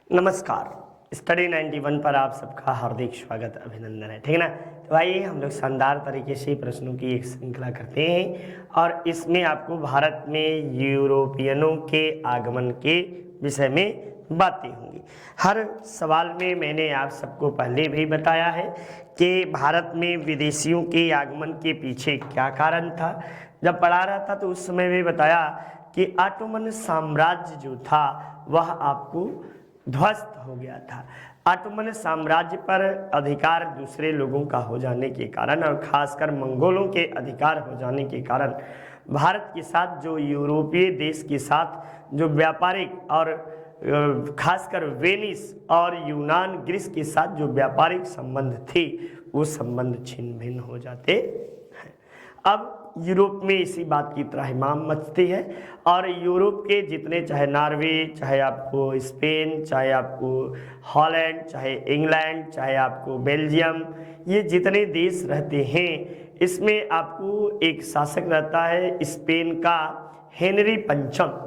नमस्कार। स्टडी 91 पर आप सबका हार्दिक स्वागत अभिनंदन है। ठीक है ना। तो आइए हम लोग शानदार तरीके से प्रश्नों की एक श्रृंखला करते हैं और इसमें आपको भारत में यूरोपियनों के आगमन के विषय में बातें होंगी। हर सवाल में मैंने आप सबको पहले भी बताया है कि भारत में विदेशियों के आगमन के पीछे क्या कारण था। जब पढ़ा रहा था तो उस समय भी बताया कि ऑटोमन साम्राज्य जो था वह आपको ध्वस्त हो गया था। ऑटोमन साम्राज्य पर अधिकार दूसरे लोगों का हो जाने के कारण और खासकर मंगोलों के अधिकार हो जाने के कारण भारत के साथ जो यूरोपीय देश के साथ जो व्यापारिक और खासकर वेनिस और यूनान ग्रीस के साथ जो व्यापारिक संबंध थे वो संबंध छिन्न भिन्न हो जाते हैं। अब यूरोप में इसी बात की त्राहिमाम मचती है और यूरोप के जितने चाहे नॉर्वे, चाहे आपको स्पेन, चाहे आपको हॉलैंड, चाहे इंग्लैंड, चाहे आपको बेल्जियम, ये जितने देश रहते हैं इसमें आपको एक शासक रहता है स्पेन का हेनरी पंचम।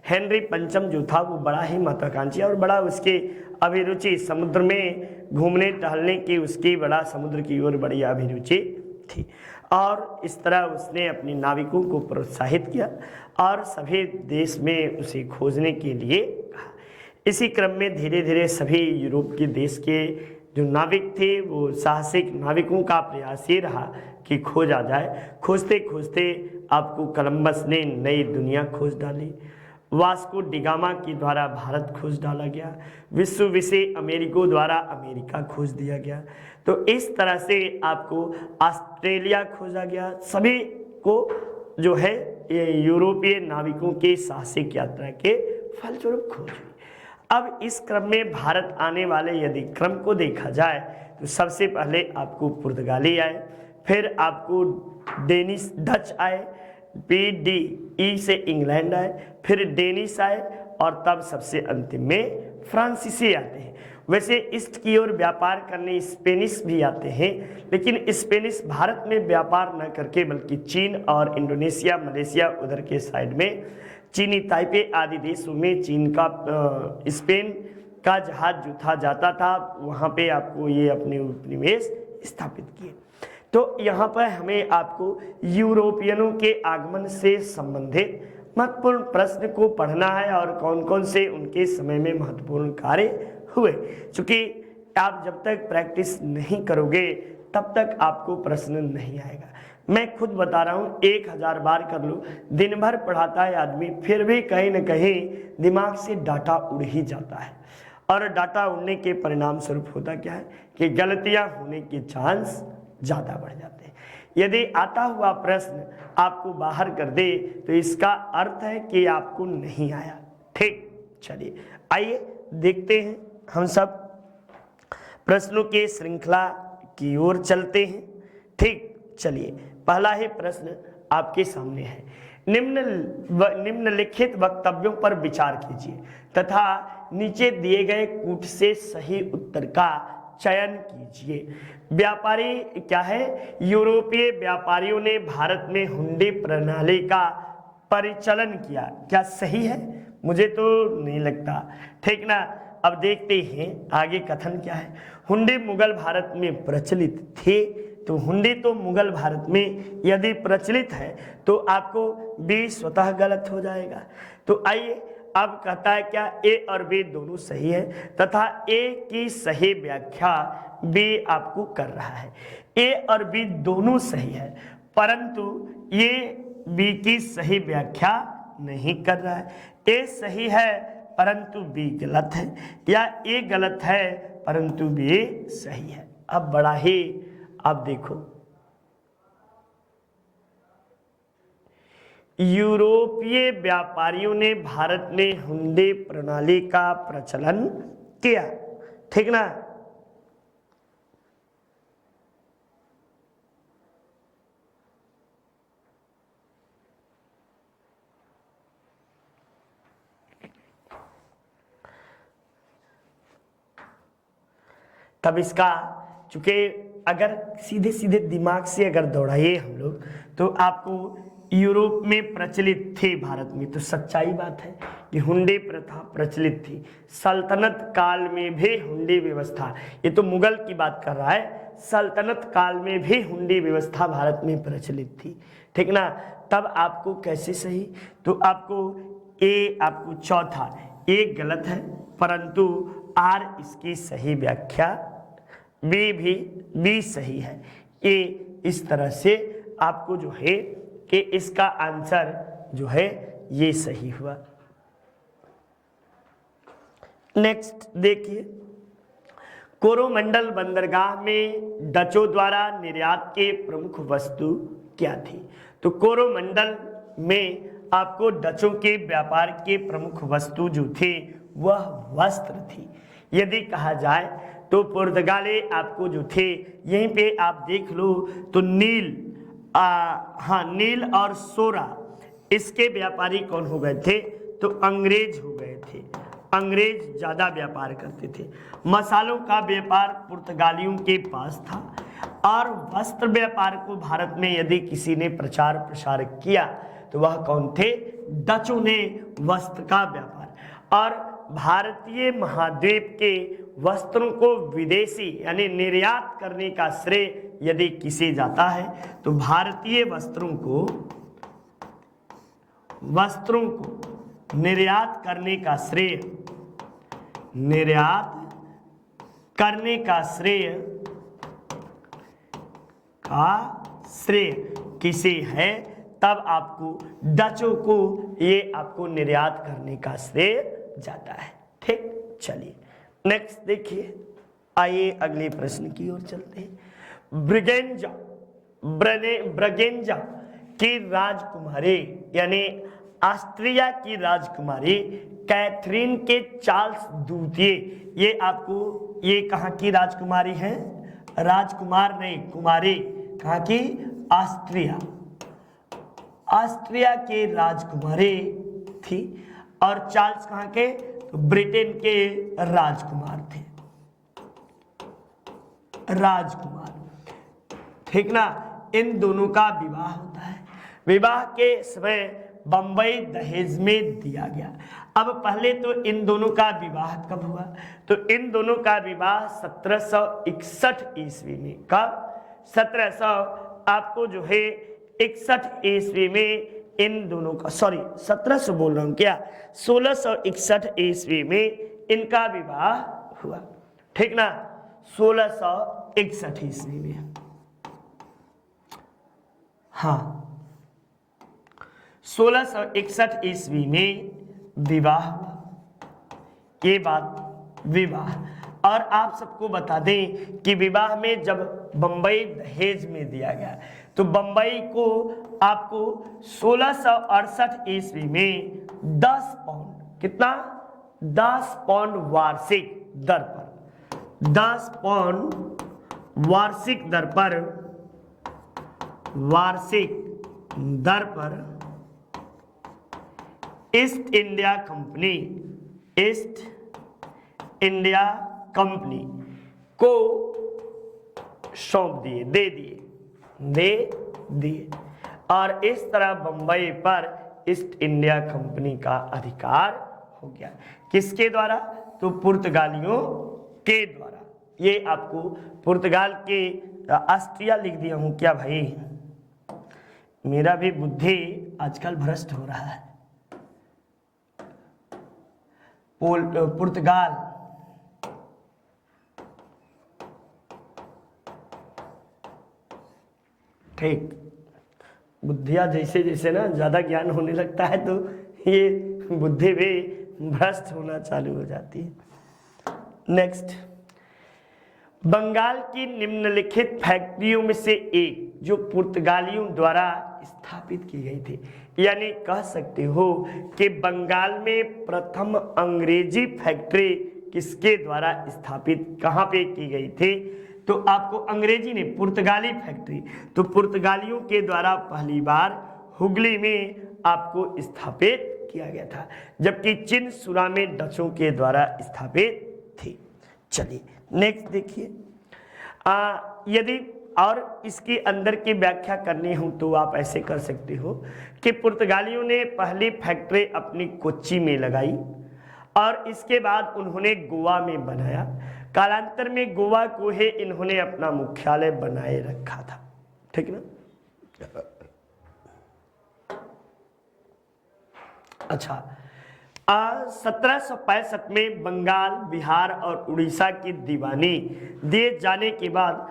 हेनरी पंचम जो था वो बड़ा ही महत्वाकांक्षी और बड़ा उसके अभिरुचि समुद्र में घूमने टहलने की उसकी बड़ा समुद्र की ओर बड़ी अभिरुचि थी और इस तरह उसने अपने नाविकों को प्रोत्साहित किया और सभी देश में उसे खोजने के लिए कहा। इसी क्रम में धीरे धीरे सभी यूरोप के देश के जो नाविक थे वो साहसिक नाविकों का प्रयास ये रहा कि खोजा जाए। खोजते खोजते आपको कोलंबस ने नई दुनिया खोज डाली। वास्को डिगामा के द्वारा भारत खोज डाला गया। विश्व विषय अमेरिको द्वारा अमेरिका खोज दिया गया। तो इस तरह से आपको ऑस्ट्रेलिया खोजा गया। सभी को जो है ये यूरोपीय नाविकों के साहसिक यात्रा के फलस्वरूप खोज हुई। अब इस क्रम में भारत आने वाले यदि क्रम को देखा जाए तो सबसे पहले आपको पुर्तगाली आए, फिर आपको डेनिश डच आए, PDE से इंग्लैंड आए, फिर डेनिश आए और तब सबसे अंतिम में फ्रांसीसी आते हैं। वैसे ईस्ट की ओर व्यापार करने स्पेनिश भी आते हैं, लेकिन स्पेनिश भारत में व्यापार न करके बल्कि चीन और इंडोनेशिया, मलेशिया उधर के साइड में चीनी ताइपे आदि देशों में चीन का स्पेन का जहाज जो था जाता था, वहाँ पे आपको ये अपने उपनिवेश स्थापित किए। तो यहाँ पर हमें आपको यूरोपियनों के आगमन से संबंधित महत्वपूर्ण प्रश्न को पढ़ना है और कौन कौन से उनके समय में महत्वपूर्ण कार्य हुए। चूँकि आप जब तक प्रैक्टिस नहीं करोगे तब तक आपको प्रश्न नहीं आएगा। मैं खुद बता रहा हूँ 1000 बार कर लो, दिन भर पढ़ाता है आदमी, फिर भी कहीं न कहीं दिमाग से डाटा उड़ ही जाता है और डाटा उड़ने के परिणाम स्वरूप होता क्या है कि गलतियाँ होने के चांस ज़्यादा बढ़ जाते हैं। यदि आता हुआ प्रश्न आपको बाहर कर दे तो इसका अर्थ है कि आपको नहीं आया। ठीक, चलिए आइए देखते हैं हम सब प्रश्नों के श्रृंखला की ओर चलते हैं। ठीक, चलिए पहला ही प्रश्न आपके सामने है। निम्नलिखित वक्तव्यों पर विचार कीजिए तथा नीचे दिए गए कूट से सही उत्तर का चयन कीजिए। व्यापारी क्या है? यूरोपीय व्यापारियों ने भारत में हुंडी प्रणाली का परिचालन किया। क्या सही है? मुझे तो नहीं लगता। ठीक ना। अब देखते हैं आगे कथन क्या है। हुंडी मुगल भारत में प्रचलित थे, तो हुंडी तो मुगल भारत में यदि प्रचलित है तो आपको बी स्वतः गलत हो जाएगा। तो आइए अब कहता है क्या ए और बी दोनों सही है तथा ए की सही व्याख्या बी आपको कर रहा है। ए और बी दोनों सही है परंतु ये बी की सही व्याख्या नहीं कर रहा है। ए सही है परंतु बी गलत है, या ए गलत है परंतु बी सही है। अब बड़ा ही अब देखो, यूरोपीय व्यापारियों ने भारत में हुंडी प्रणाली का प्रचलन किया। ठीक ना। तब इसका चूंकि अगर सीधे सीधे दिमाग से अगर दौड़ाइए हम लोग तो आपको यूरोप में प्रचलित थे, भारत में तो सच्चाई बात है कि हुंडी प्रथा प्रचलित थी। सल्तनत काल में भी हुंडी व्यवस्था, ये तो मुगल की बात कर रहा है, सल्तनत काल में भी हुंडी व्यवस्था भारत में प्रचलित थी, ठीक ना। तब आपको कैसे सही, तो आपको ए, आपको चौथा ए गलत है, परंतु आर इसकी सही व्याख्या, बी सही है। ए इस तरह से आपको जो है कि इसका आंसर जो है ये सही हुआ। नेक्स्ट देखिए, कोरोमंडल बंदरगाह में डचों द्वारा निर्यात के प्रमुख वस्तु क्या थी। तो कोरोमंडल में आपको डचों के व्यापार के प्रमुख वस्तु जो थे वह वस्त्र थी। यदि कहा जाए तो पुर्तगाली आपको जो थे, यहीं पे आप देख लो तो नील, नील और सोरा इसके व्यापारी कौन हो गए थे, तो अंग्रेज हो गए थे। अंग्रेज ज्यादा व्यापार करते थे। मसालों का व्यापार पुर्तगालियों के पास था, और वस्त्र व्यापार को भारत में यदि किसी ने प्रचार प्रसार किया तो वह कौन थे, डचों ने वस्त्र का व्यापार। और भारतीय महाद्वीप के वस्त्रों को विदेशी यानी निर्यात करने का श्रेय यदि किसे जाता है तो भारतीय वस्त्रों को निर्यात करने का श्रेय, किसे है, तब आपको डचों को ये आपको निर्यात करने का श्रेय जाता है। ठीक, चलिए नेक्स्ट देखिए, आइए अगले प्रश्न की ओर चलते हैं। ब्रगेंजा की राजकुमारी यानी ऑस्ट्रिया की राजकुमारी कैथरीन के चार्ल्स द्वितीय, ये आपको, ये कहाँ की राजकुमारी है, राजकुमार नहीं कुमारी, कहाँ की, ऑस्ट्रिया के राजकुमारी थी। और चार्ल्स कहाँ के, तो ब्रिटेन के राजकुमार थे, ठीक ना। इन दोनों का विवाह होता है। विवाह के समय बंबई दहेज में दिया गया। अब पहले तो इन दोनों का विवाह कब हुआ, तो इन दोनों का विवाह 1761 ईस्वी में। कब, 1700 आपको जो है 61 ईस्वी में इन दोनों का, सॉरी 1700 बोल रहा हूं क्या, 1661 ईस्वी में इनका विवाह हुआ, ठीक ना, 1661 ईस्वी में। हाँ, 1661 ईस्वी में विवाह हुआ, ये बात विवाह। और आप सबको बता दें कि विवाह में जब बंबई दहेज में दिया गया तो बंबई को आपको 1668 ईस्वी में 10 पाउंड, कितना, 10 पाउंड वार्षिक दर पर, 10 पाउंड वार्षिक दर पर ईस्ट इंडिया कंपनी को सौंप दिए, दे दिए। और इस तरह बंबई पर ईस्ट इंडिया कंपनी का अधिकार हो गया। किसके द्वारा, तो पुर्तगालियों के द्वारा। ये आपको पुर्तगाल के, ऑस्ट्रिया लिख दिया हूं क्या भाई, मेरा भी बुद्धि आजकल भ्रष्ट हो रहा है। पुर्तगाल, ठीक, बुद्धिया जैसे जैसे ना ज्यादा ज्ञान होने लगता है तो ये बुद्धि भी भ्रष्ट होना चालू हो जाती है। नेक्स्ट, बंगाल की निम्नलिखित फैक्ट्रियों में से एक जो पुर्तगालियों द्वारा स्थापित की गई थी, यानी कह सकते हो कि बंगाल में प्रथम अंग्रेजी फैक्ट्री किसके द्वारा स्थापित, कहां पे की गई थी, तो आपको अंग्रेजी ने, पुर्तगाली फैक्ट्री, तो पुर्तगालियों के द्वारा पहली बार हुगली में आपको स्थापित किया गया था, जबकि चिनसुरा में डचों के द्वारा स्थापित थी। चलिए नेक्स्ट देखिए, यदि और इसके अंदर की व्याख्या करनी हो तो आप ऐसे कर सकते हो कि पुर्तगालियों ने पहली फैक्ट्री अपनी कोच्चि में लगाई और इसके बाद उन्होंने गोवा में बनाया। कालांतर में गोवा को ही इन्होंने अपना मुख्यालय बनाए रखा था। ठीक ना। अच्छा, 1765 में बंगाल, बिहार और उड़ीसा की दीवानी दिए जाने के बाद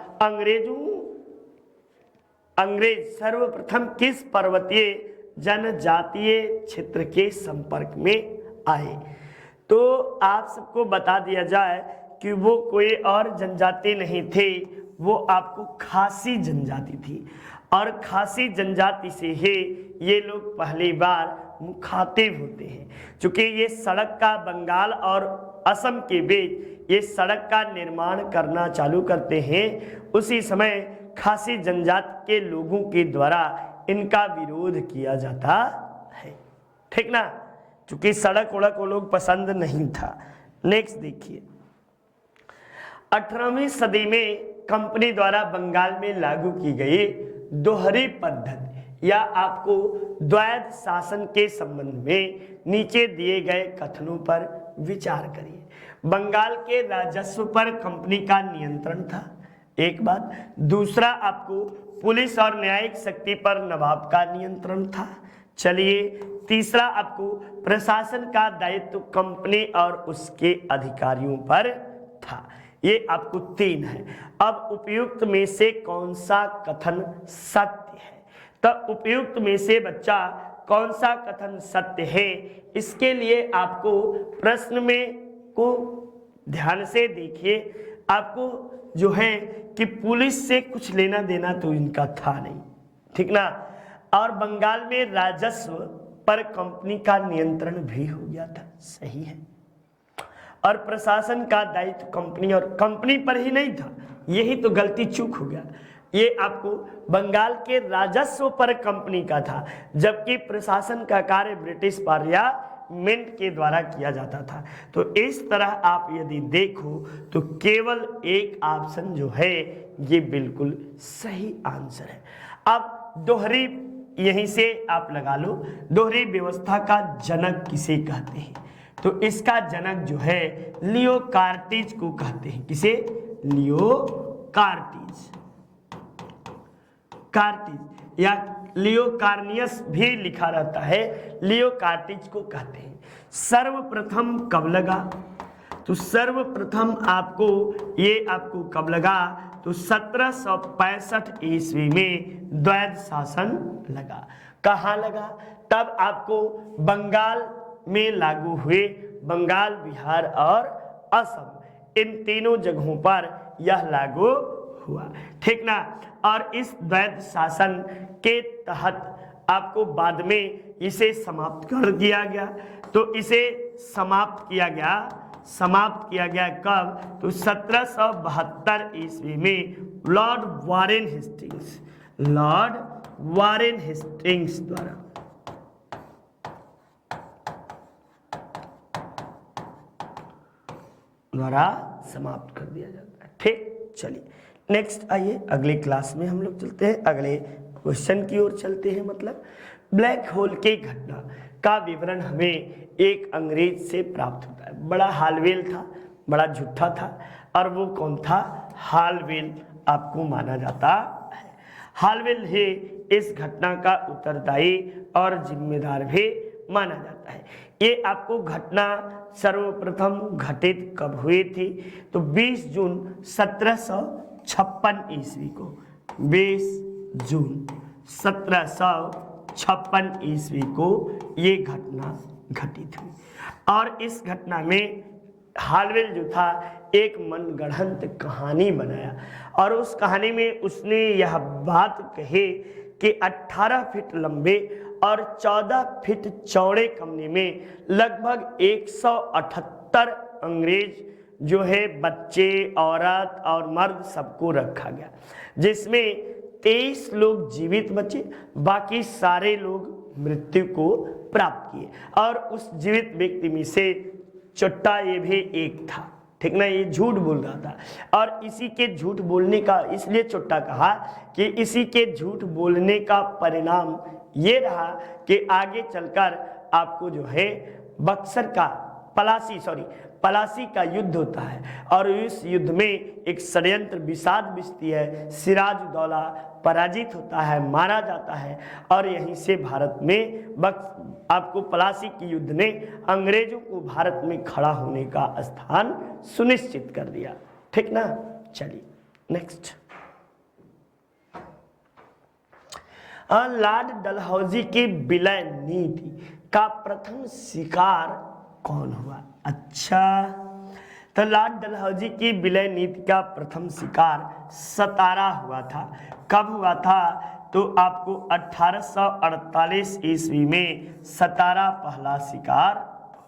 अंग्रेज सर्वप्रथम किस पर्वतीय जनजातीय क्षेत्र के संपर्क में आए? तो आप सबको बता दिया जाए कि वो कोई और जनजाति नहीं थे, वो आपको खासी जनजाति थी और खासी जनजाति से ही ये लोग पहली बार मुखातिब होते हैं। चूंकि ये सड़क का बंगाल और असम के बीच ये सड़क का निर्माण करना चालू करते हैं, उसी समय खासी जनजाति के लोगों के द्वारा इनका विरोध किया जाता है। ठीक ना। चूंकि सड़क वड़क वो लोग पसंद नहीं था। नेक्स्ट देखिए, 18वीं सदी में कंपनी द्वारा बंगाल में लागू की गई दोहरी पद्धति या आपको द्वैध शासन के संबंध में नीचे दिए गए कथनों पर विचार करिए। बंगाल के राजस्व पर कंपनी का नियंत्रण था, एक बात। दूसरा, आपको पुलिस और न्यायिक शक्ति पर नवाब का नियंत्रण था। चलिए, तीसरा, आपको प्रशासन का दायित्व कंपनी और उसके अधिकारियों पर था। ये आपको 3 है। अब उपयुक्त में से कौन सा कथन सत्य है? तब उपयुक्त में से बच्चा कौन सा कथन सत्य है, इसके लिए आपको प्रश्न में को ध्यान से देखिए। आपको जो है कि पुलिस से कुछ लेना देना तो इनका था नहीं, ठीक ना। और बंगाल में राजस्व पर कंपनी का नियंत्रण भी हो गया था, सही है। और प्रशासन का दायित्व कंपनी और कंपनी पर ही नहीं था, यही तो गलती चूक हो गया। ये आपको बंगाल के राजस्व पर कंपनी का था, जबकि प्रशासन का कार्य ब्रिटिश पार्लियामेंट के द्वारा किया जाता था। तो इस तरह आप यदि देखो तो केवल एक ऑप्शन जो है ये बिल्कुल सही आंसर है। अब दोहरी यहीं से आप लगा लो, दोहरी व्यवस्था का जनक किसे कहते हैं? तो इसका जनक जो है लियो कार्टिज को कहते हैं। किसे? लियो कार्टिज, कार्टिज या लियो कार्नियस भी लिखा रहता है, लियो कार्टिज को कहते हैं। सर्वप्रथम कब लगा? तो सर्वप्रथम आपको ये आपको कब लगा? तो 1765 ईस्वी में द्वैध शासन लगा। कहाँ लगा? तब आपको बंगाल में लागू हुए। बंगाल, बिहार और असम, इन तीनों जगहों पर यह लागू हुआ, ठीक ना। और इस द्वैध शासन के तहत आपको बाद में इसे समाप्त कर दिया गया। तो इसे समाप्त किया गया कब? तो 1772 ईस्वी में लॉर्ड वारेन हेस्टिंग्स द्वारा समाप्त कर दिया जाता है। ठीक, चलिए नेक्स्ट आइए, अगले क्लास में हम लोग चलते हैं, अगले क्वेश्चन की ओर चलते हैं। मतलब ब्लैक होल की घटना का विवरण हमें एक अंग्रेज से प्राप्त होता है। बड़ा हालवेल था, बड़ा झूठा था, और वो कौन था? हालवेल आपको माना जाता है। हालवेल ही इस घटना का उत्तरदायी और जिम्मेदार भी माना जाता है। ये आपको घटना सर्वप्रथम घटित कब हुई थी? तो 20 जून 1756 ईस्वी को, 20 जून 1756 ईस्वी को ये घटना घटित हुई। और इस घटना में हालवेल जो था एक मनगढ़ंत कहानी बनाया, और उस कहानी में उसने यह बात कही कि 18 फीट लंबे और 14 फीट चौड़े कमरे में लगभग 178 अंग्रेज जो है बच्चे, औरत और मर्द सबको रखा गया, जिसमें 23 लोग जीवित बचे, बाकी सारे लोग मृत्यु को प्राप्त किए। और उस जीवित व्यक्ति में से चुट्टा ये भी एक था, ठीक ना, ये झूठ बोल रहा था। और इसी के झूठ बोलने का इसलिए चुट्टा कहा कि इसी के झूठ बोलने का परिणाम ये रहा कि आगे चलकर आपको जो है बक्सर का पलासी का युद्ध होता है और इस युद्ध में एक षड्यंत्र विषाद बिछती है, सिराजुद्दौला पराजित होता है, मारा जाता है और यहीं से भारत में आपको पलासी के युद्ध ने अंग्रेजों को भारत में खड़ा होने का स्थान सुनिश्चित कर दिया। ठीक ना, चलिए नेक्स्ट। लॉर्ड डलहौजी की विलय नीति का प्रथम शिकार कौन हुआ? अच्छा, तो लॉर्ड डलहौजी की विलय नीति का प्रथम शिकार सतारा हुआ था। कब हुआ था? तो आपको 1848 ईस्वी में सतारा पहला शिकार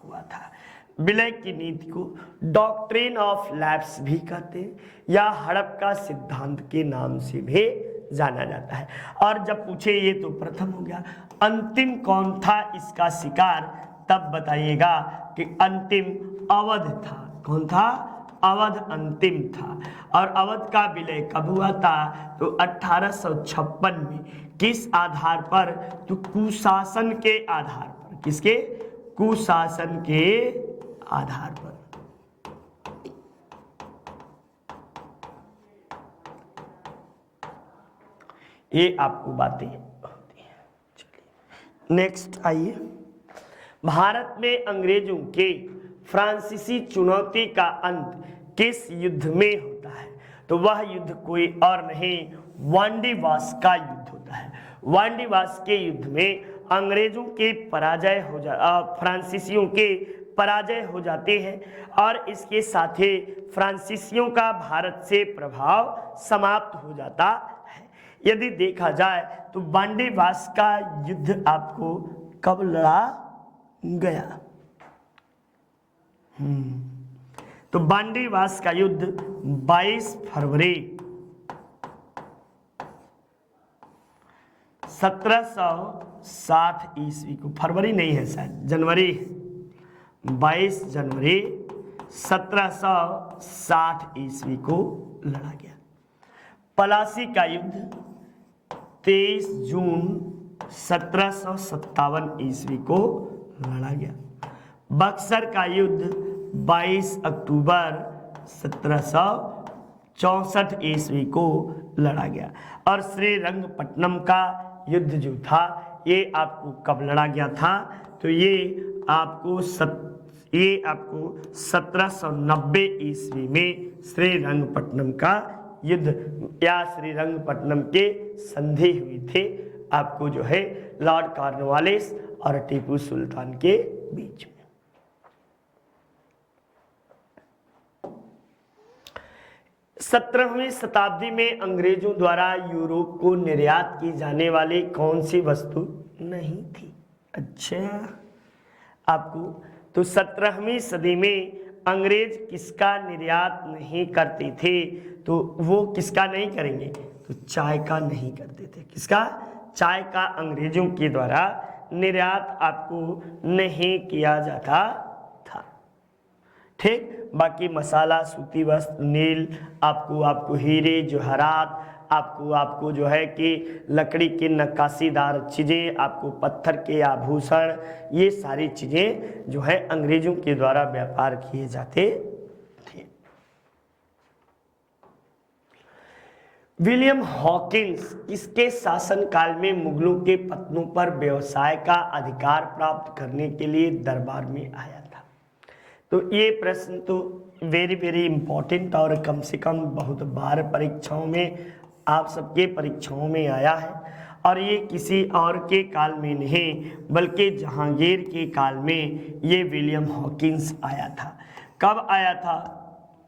हुआ था। विलय की नीति को डॉक्ट्रिन ऑफ लैप्स भी कहते हैं या हड़प का सिद्धांत के नाम से भी जाना जाता है। और जब पूछे ये तो प्रथम हो गया, अंतिम कौन था इसका शिकार, तब बताइएगा कि अंतिम अवध था। कौन था? अवध अंतिम था। और अवध का विलय कब हुआ था? तो 1856 में। किस आधार पर? तो कुशासन के आधार पर। किसके? कुशासन के आधार पर। ये आपको बातें होती हैं। चलिए नेक्स्ट आइए। भारत में अंग्रेजों के फ्रांसीसी चुनौती का अंत किस युद्ध में होता है? तो वह युद्ध कोई और नहीं, वांडीवास का युद्ध होता है। वांडीवास के युद्ध में अंग्रेजों के फ्रांसीसियों के पराजय हो जाते हैं और इसके साथ ही फ्रांसीसियों का भारत से प्रभाव समाप्त हो जाता है। यदि देखा जाए तो वांडीवास का युद्ध आपको कब लड़ा गया? तो वांडीवास का युद्ध 22 फरवरी 1760 ईस्वी को, फरवरी नहीं है शायद, जनवरी, 22 जनवरी 1760 ईस्वी को लड़ा गया। पलासी का युद्ध 23 जून 1757 ईस्वी को लड़ा गया। बक्सर का युद्ध 22 अक्टूबर 1764 ईस्वी को लड़ा गया। और श्रीरंगपट्टनम का युद्ध जो था ये आपको कब लड़ा गया था? तो ये आपको 1790 ईस्वी में श्रीरंगपट्टनम का युद्ध या श्रीरंगपट्टनम के संधि हुई थे, आपको जो है लॉर्ड कॉर्नवालिस और टीपू सुल्तान के बीच में। 17वीं शताब्दी में अंग्रेजों द्वारा यूरोप को निर्यात की जाने वाली कौन सी वस्तु नहीं थी? अच्छा, आपको तो 17वीं सदी में अंग्रेज किसका निर्यात नहीं करते थे? तो वो किसका नहीं करेंगे? तो चाय का नहीं करते थे। किसका? चाय का अंग्रेजों के द्वारा निर्यात आपको नहीं किया जाता था। ठीक, बाकी मसाला, सूती वस्त्र, नील, आपको हीरे जवाहरात, आपको जो है कि लकड़ी की नक्काशीदार चीज़ें, आपको पत्थर के आभूषण, ये सारी चीज़ें जो है अंग्रेजों के द्वारा व्यापार किए जाते थे। विलियम हॉकिंस किसके शासनकाल में मुगलों के पत्तनों पर व्यवसाय का अधिकार प्राप्त करने के लिए दरबार में आया था? तो ये प्रश्न तो वेरी वेरी इंपॉर्टेंट और कम से कम बहुत बार परीक्षाओं में, आप सबके परीक्षाओं में आया है। और ये किसी और के काल में नहीं बल्कि जहांगीर के काल में ये विलियम हॉकिंस आया था। कब आया था?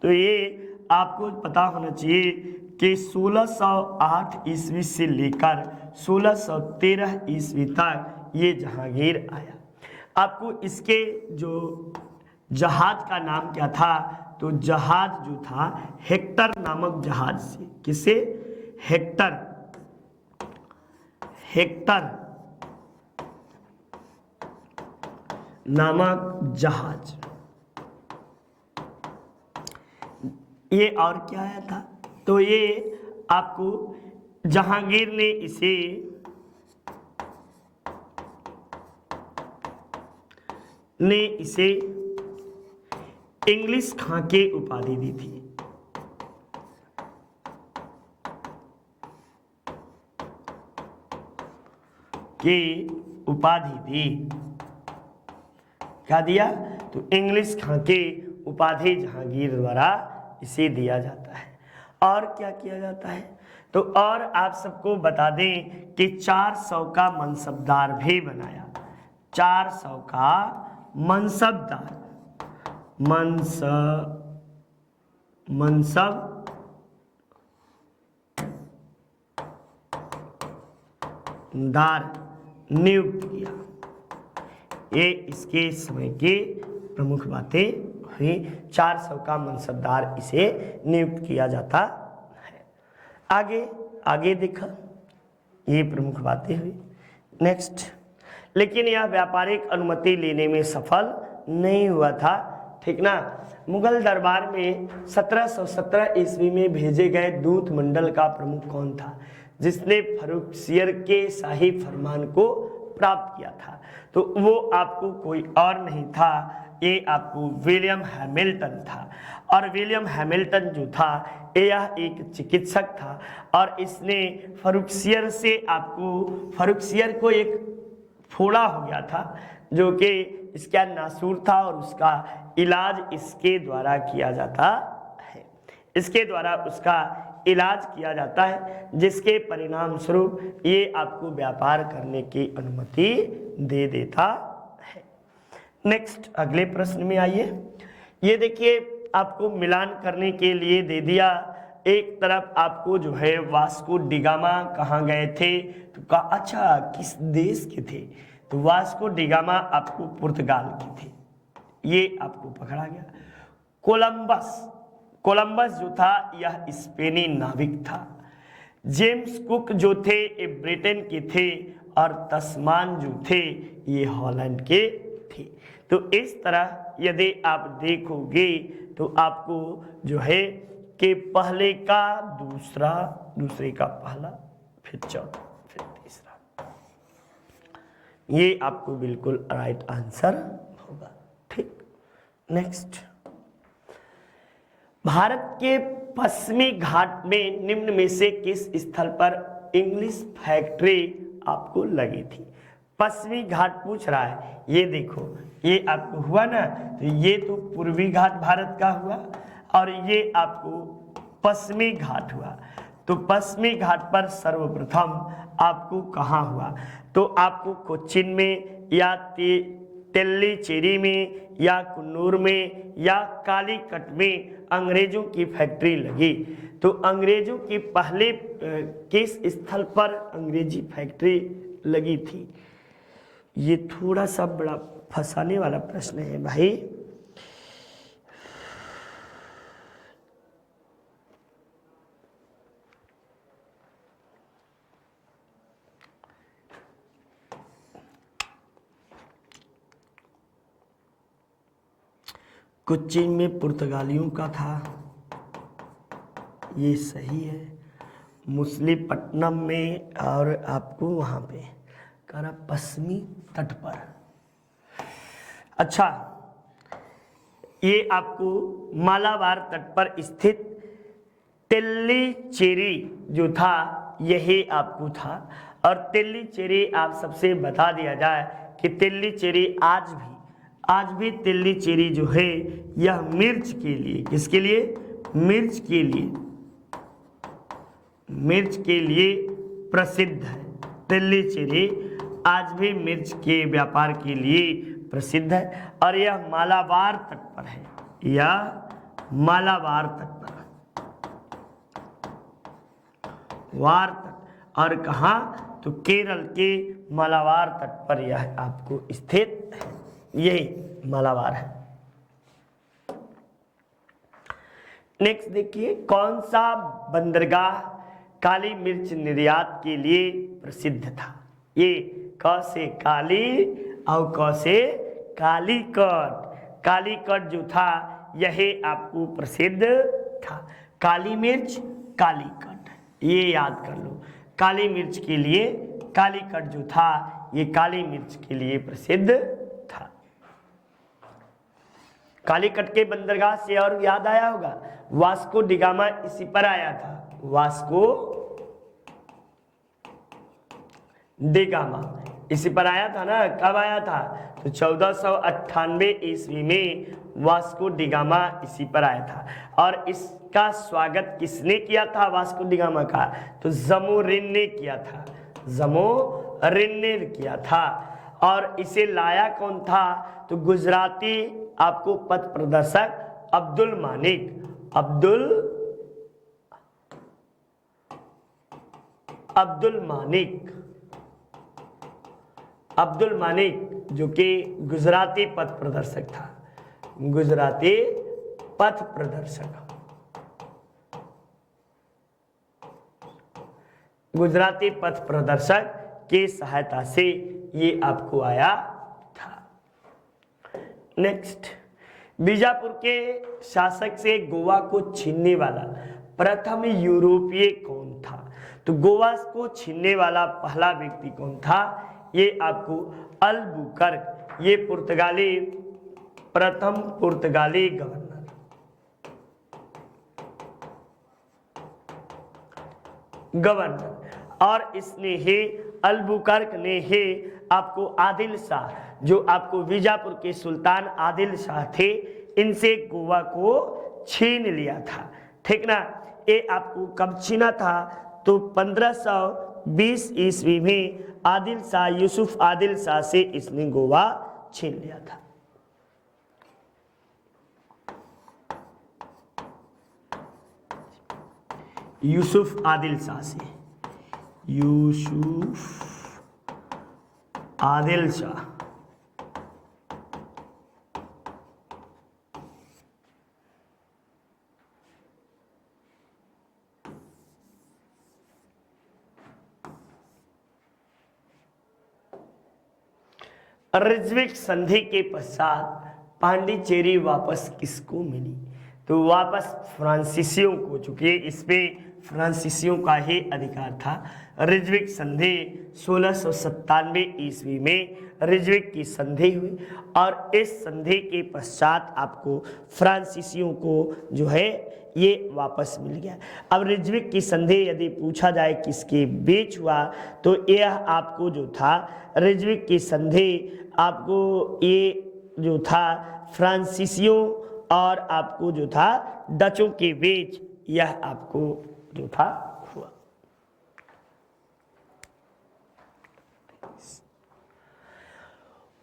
तो ये आपको पता होना चाहिए कि 1608 ईस्वी से लेकर 1613 ईस्वी तक ये जहांगीर आया। आपको इसके जो जहाज का नाम क्या था? तो जहाज जो था हेक्टर नामक जहाज से। किसे? हेक्टर नामक जहाज ये और क्या आया था, तो ये आपको जहांगीर ने इसे इंग्लिश खां के उपाधि दी थी। की उपाधि दी, क्या दिया, तो इंग्लिश खां के उपाधि जहांगीर द्वारा इसे दिया जाता है। और क्या किया जाता है, तो और आप सबको बता दें कि 400 का मनसबदार भी बनाया। 400 का मनसबदार, मनसबदार नियुक्त किया। ये इसके समय के प्रमुख बातें हुई। 400 का मनसबदार इसे नियुक्त किया जाता है। आगे देखा, ये प्रमुख बातें हुई। नेक्स्ट, लेकिन यह व्यापारिक अनुमति लेने में सफल नहीं हुआ था, ठीक ना। मुगल दरबार में 1717 ईस्वी में भेजे गए दूत मंडल का प्रमुख कौन था, जिसने फर्रुखसियर के शाही फरमान को प्राप्त किया था, तो वो आपको कोई और नहीं था, ये आपको विलियम हैमिल्टन था। और विलियम हैमिल्टन जो था यह एक चिकित्सक था और इसने फर्रुखसियर को एक फोड़ा हो गया था जो कि इसका नासूर था और उसका इलाज इसके द्वारा किया जाता है। इसके द्वारा उसका इलाज किया जाता है, जिसके परिणाम स्वरूप ये आपको व्यापार करने की अनुमति दे देता है। नेक्स्ट, अगले प्रश्न में आइए। ये देखिए, आपको मिलान करने के लिए दे दिया। एक तरफ आपको जो है वास्को डिगामा कहाँ गए थे, तो कहा अच्छा किस देश के थे, तो वास्को डिगामा आपको पुर्तगाल के थे, ये आपको पकड़ा गया। कोलंबस जो था यह स्पेनी नाविक था। जेम्स कुक जो थे ये ब्रिटेन के थे और तस्मान जो थे ये हॉलैंड के थे। तो इस तरह यदि आप देखोगे तो आपको जो है कि पहले का दूसरा, दूसरे का पहला, फिर चौथा, फिर तीसरा, ये आपको बिल्कुल राइट आंसर होगा। ठीक, नेक्स्ट, भारत के पश्चिमी घाट में निम्न में से किस स्थल पर इंग्लिश फैक्ट्री आपको लगी थी। पश्चिमी घाट पूछ रहा है, ये देखो ये आपको हुआ ना, तो ये तो पूर्वी घाट भारत का हुआ और ये आपको पश्चिमी घाट हुआ। तो पश्चिमी घाट पर सर्वप्रथम आपको कहाँ हुआ, तो आपको कोच्चिन में या तेल्लीचेरी में या कुन्नूर में या कालीकट में अंग्रेजों की फैक्ट्री लगी। तो अंग्रेजों की पहले किस स्थल पर अंग्रेजी फैक्ट्री लगी थी, ये थोड़ा सा बड़ा फंसाने वाला प्रश्न है भाई। कोच्चिन में पुर्तगालियों का था, ये सही है। मुसलीपट्टनम में और आपको वहाँ पे करा पश्चिमी तट पर। अच्छा, ये आपको मालाबार तट पर स्थित तेल्लीचेरी जो था यही आपको था। और तेल्लीचेरी आप सबसे बता दिया जाए कि तेल्लीचेरी आज भी तेल्लीचेरी जो है यह मिर्च के लिए, किसके लिए, मिर्च के लिए प्रसिद्ध है। तेल्लीचेरी आज भी मिर्च के व्यापार के लिए प्रसिद्ध है और यह मालाबार तट पर है, वार तट। और कहाँ, तो केरल के मालाबार तट पर यह आपको स्थित है, यही मालाबार है। नेक्स्ट देखिए, कौन सा बंदरगाह काली मिर्च निर्यात के लिए प्रसिद्ध था। ये क से काली और क से कालीकट। कालीकट जो था यही आपको प्रसिद्ध था। काली मिर्च, कालीकट, ये याद कर लो। काली मिर्च के लिए कालीकट जो था ये काली मिर्च के लिए प्रसिद्ध था। कालीकट के बंदरगाह से और याद आया होगा, वास्को डिगामा इसी पर आया था। वास्को डिगामा इसी पर आया था ना। कब आया था? तो 1498 ईस्वी में वास्को डिगामा इसी पर आया था। और इसका स्वागत किसने किया था वास्को डिगामा का? तो जमोरिन ने किया था। जमोरिन ने किया था। और इसे लाया कौन था? तो गुजराती आपको पथ प्रदर्शक अब्दुल मानिक। अब्दुल मानिक जो कि गुजराती पथ प्रदर्शक था। गुजराती पथ प्रदर्शक, गुजराती पथ प्रदर्शक की सहायता से ये आपको आया था। नेक्स्ट, बीजापुर के शासक से गोवा को छीनने वाला प्रथम यूरोपीय कौन था? तो गोवा को छीनने वाला पहला व्यक्ति कौन था? ये आपको अल्बुकर्क, ये प्रथम पुर्तगाली गवर्नर। और इसने ही अल्बुकर्क ने ही आपको आदिल शाह, जो आपको बीजापुर के सुल्तान आदिल शाह थे, इनसे गोवा को छीन लिया था। ठीक ना। ये आपको कब छीना था? तो 1520 ईस्वी में आदिल शाह, यूसुफ आदिल शाह से इसने गोवा छीन लिया था। यूसुफ आदिल शाह से, यूसुफ आदिल शाह। रिज्विक संधि के पश्चात पांडिचेरी वापस किसको मिली? तो वापस फ्रांसीसियों को, चूंकि इसमें फ्रांसीसियों का ही अधिकार था। रिज्विक संधि 1697 ईस्वी में रिज्विक की संधि हुई और इस संधि के पश्चात आपको फ्रांसीसियों को जो है ये वापस मिल गया। अब रिज्विक की संधि यदि पूछा जाए किसके बीच हुआ, तो यह आपको जो था रिज्विक की संधि आपको ये जो था फ्रांसीसियों और आपको जो था डचों के बीच यह आपको जो था हुआ।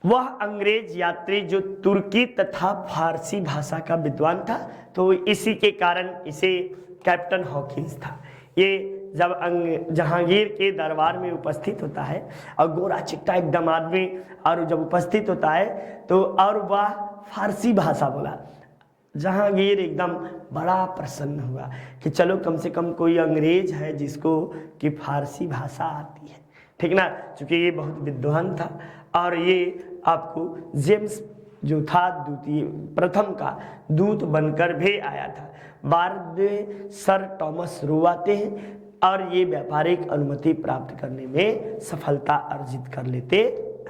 वह अंग्रेज यात्री जो तुर्की तथा फारसी भाषा का विद्वान था, तो इसी के कारण इसे कैप्टन हॉकिंस था। ये जब जहांगीर के दरबार में उपस्थित होता है और गोरा चिट्टा एकदम आदमी और जब उपस्थित होता है तो और वह फारसी भाषा बोला, जहांगीर एकदम बड़ा प्रसन्न हुआ कि चलो कम से कम कोई अंग्रेज है जिसको कि फारसी भाषा आती है। ठीक ना। चूंकि ये बहुत विद्वान था और ये आपको जेम्स जो था प्रथम का दूत बनकर भी आया था। बाद में सर टॉमस रो आते हैं और ये व्यापारिक अनुमति प्राप्त करने में सफलता अर्जित कर लेते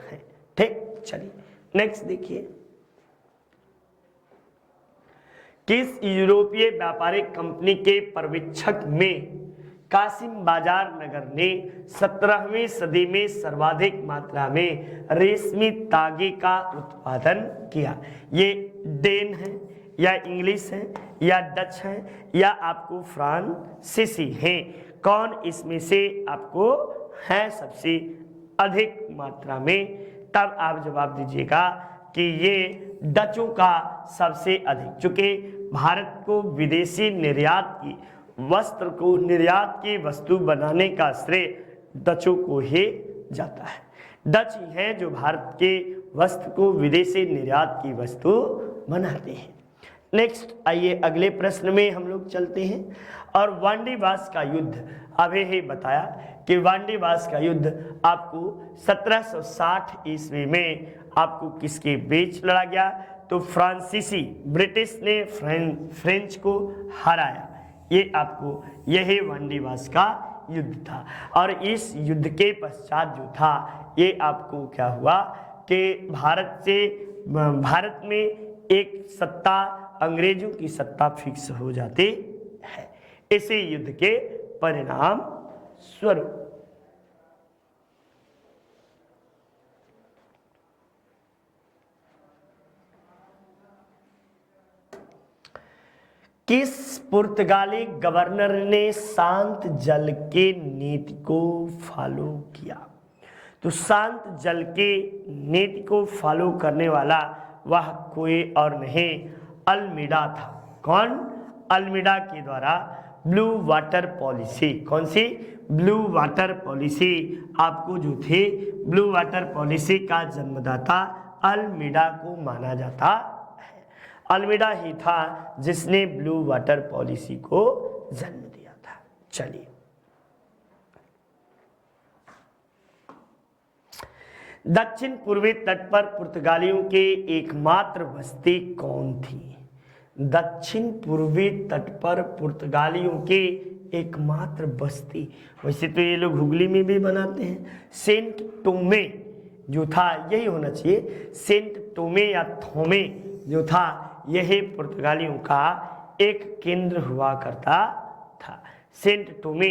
हैं। ठीक, चलिए नेक्स्ट देखिए। किस यूरोपीय व्यापारिक कंपनी के पर्यवेक्षक में कासिम बाजार नगर ने 17वीं सदी में सर्वाधिक मात्रा में रेशमी तागे का उत्पादन किया? ये डेन है या इंग्लिश है या डच है या आपको फ्रांसीसी है? कौन इसमें से आपको है सबसे अधिक मात्रा में? तब आप जवाब दीजिएगा कि ये डचों का सबसे अधिक, चूंकि भारत को विदेशी निर्यात की वस्त्र को निर्यात की वस्तु बनाने का श्रेय डचों को ही जाता है। डच ही हैं जो भारत के वस्त्र को विदेशी निर्यात की वस्तु बनाते हैं। नेक्स्ट आइए अगले प्रश्न में हम लोग चलते हैं। और वांडीवास का युद्ध, अभी ही बताया कि वांडीवास का युद्ध आपको 1760 ईस्वी में आपको किसके बीच लड़ा गया? तो फ्रांसीसी ब्रिटिश ने फ्रेंच को हराया। ये आपको यही वांडीवास का युद्ध था। और इस युद्ध के पश्चात जो था ये आपको क्या हुआ कि भारत में एक सत्ता, अंग्रेजों की सत्ता फिक्स हो जाती है इसी युद्ध के परिणाम स्वरूप। किस पुर्तगाली गवर्नर ने शांत जल के नीति को फॉलो किया? तो शांत जल के नीति को फॉलो करने वाला वह कोई और नहीं अल्मीडा था। कौन? अल्मीडा के द्वारा ब्लू वाटर पॉलिसी, कौन सी? ब्लू वाटर पॉलिसी आपको जो थे, ब्लू वाटर पॉलिसी का जन्मदाता अल्मीडा को माना जाता है। अल्मीडा ही था जिसने ब्लू वाटर पॉलिसी को जन्म दिया था। चलिए, दक्षिण पूर्वी तट पर पुर्तगालियों की एकमात्र बस्ती कौन थी? दक्षिण पूर्वी तट पर पुर्तगालियों की एकमात्र बस्ती, वैसे तो ये लोग हुगली में भी बनाते हैं, सेंट टोमे जो था यही होना चाहिए। सेंट टोमे या थोमे जो था यही पुर्तगालियों का एक केंद्र हुआ करता था। सेंट टोमे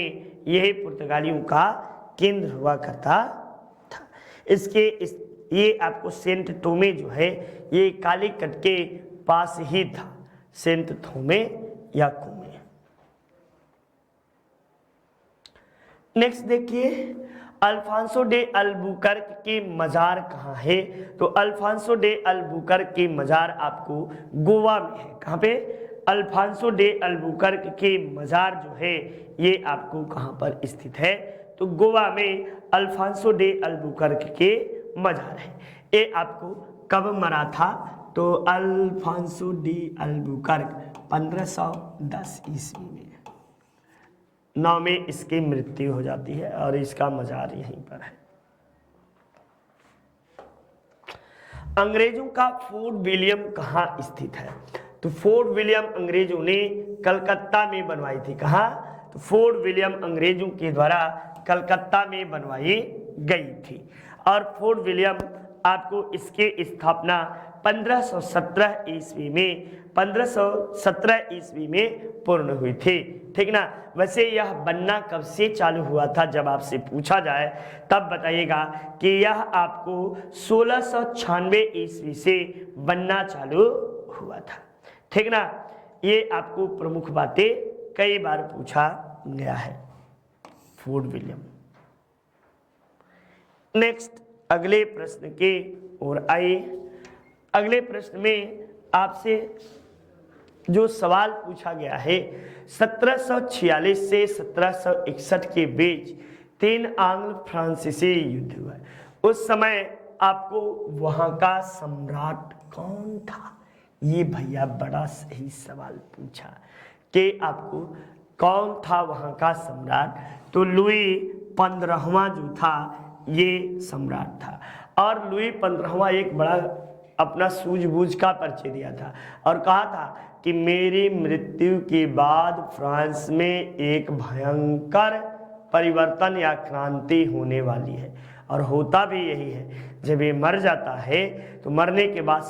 यही पुर्तगालियों का केंद्र हुआ करता था। ये आपको सेंट टोमे जो है ये कालीकट के पास ही था, सेंट थोमे या कुमे। नेक्स्ट देखिए, अल्फांसो डे अल्बुकर्क के मजार कहाँ है? तो अल्फांसो डे अल्बुकर्क के मजार आपको गोवा में है। कहाँ पे? अल्फांसो डे अल्बुकर्क के मजार जो है ये आपको कहाँ पर स्थित है? तो गोवा में अल्फांसो डे अल्बुकर्क के मजार है। ये आपको कब मरा था? तो अल्फांसो डे अल्बुकर्क 1510 ईस्वी में 9 में इसकी मृत्यु हो जाती है और इसका मजार यहीं पर है। अंग्रेजों का फोर्ट विलियम कहाँ स्थित है? तो फोर्ट विलियम अंग्रेजों ने कलकत्ता में बनवाई थी। कहाँ? तो फोर्ट विलियम अंग्रेजों के द्वारा कलकत्ता में बनवाई गई थी। और फोर्ट विलियम आपको इसके स्थापना 1517 ईस्वी में पूर्ण हुई थी। ठीक ना? वैसे यह बनना कब से चालू हुआ था जब आपसे पूछा जाए तब बताइएगा कि यह आपको 1696 ईस्वी से बनना चालू हुआ था। ठीक ना? ये आपको प्रमुख बातें कई बार पूछा गया है फोर्ट विलियम। नेक्स्ट अगले प्रश्न के ओर आइए। अगले प्रश्न में आपसे जो सवाल पूछा गया है, 1746 से 1761 के बीच 3 आंग्ल फ्रांसीसी युद्ध हुआ। उस समय आपको वहां का सम्राट कौन था? ये भैया बड़ा सही सवाल पूछा कि आपको कौन था वहां का सम्राट? तो लुई 15वां जो था ये सम्राट था। और लुई 15वां एक बड़ा अपना सूझबूझ का परिचय दिया था और कहा था कि मेरी मृत्यु के बाद फ्रांस में एक भयंकर परिवर्तन या क्रांति होने वाली है। और होता भी यही है। जब ये मर जाता है तो मरने के बाद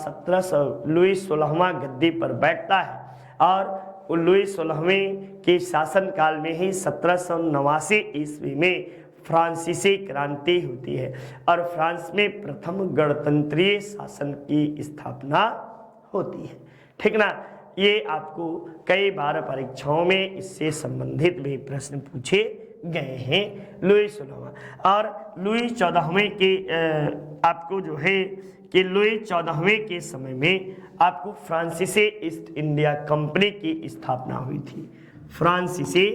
लुई 16वां गद्दी पर बैठता है और लुई 16वें के शासनकाल में ही 1789 ईस्वी में फ्रांसीसी क्रांति होती है और फ्रांस में प्रथम गणतंत्रीय शासन की स्थापना होती है। ठीक ना? ये आपको कई बार परीक्षाओं में इससे संबंधित भी प्रश्न पूछे गए हैं। लुई 16वां और लुई 14वें के आपको जो है कि लुई 14वें के समय में आपको फ्रांसीसी ईस्ट इंडिया कंपनी की स्थापना हुई थी। फ्रांसीसी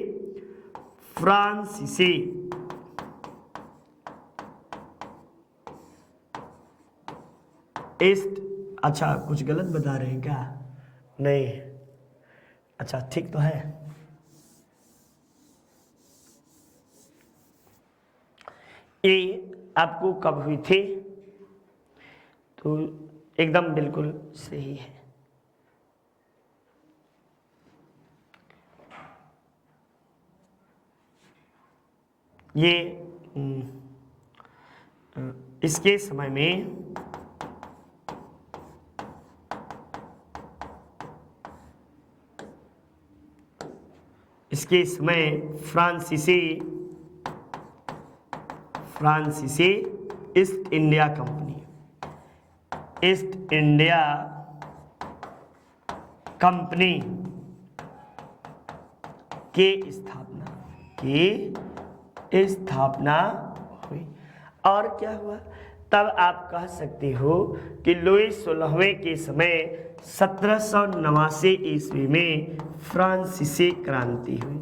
ईस्ट, अच्छा कुछ गलत बता रहे हैं क्या? नहीं, अच्छा ठीक तो है। ये आपको कब हुई थी? तो एकदम बिल्कुल सही है। ये इसके समय में फ्रांसीसी ईस्ट इंडिया कंपनी के स्थापना हुई। और क्या हुआ, तब आप कह सकते हो कि लुई 16वें के समय 1789 ईस्वी में फ्रांसीसी क्रांति हुई।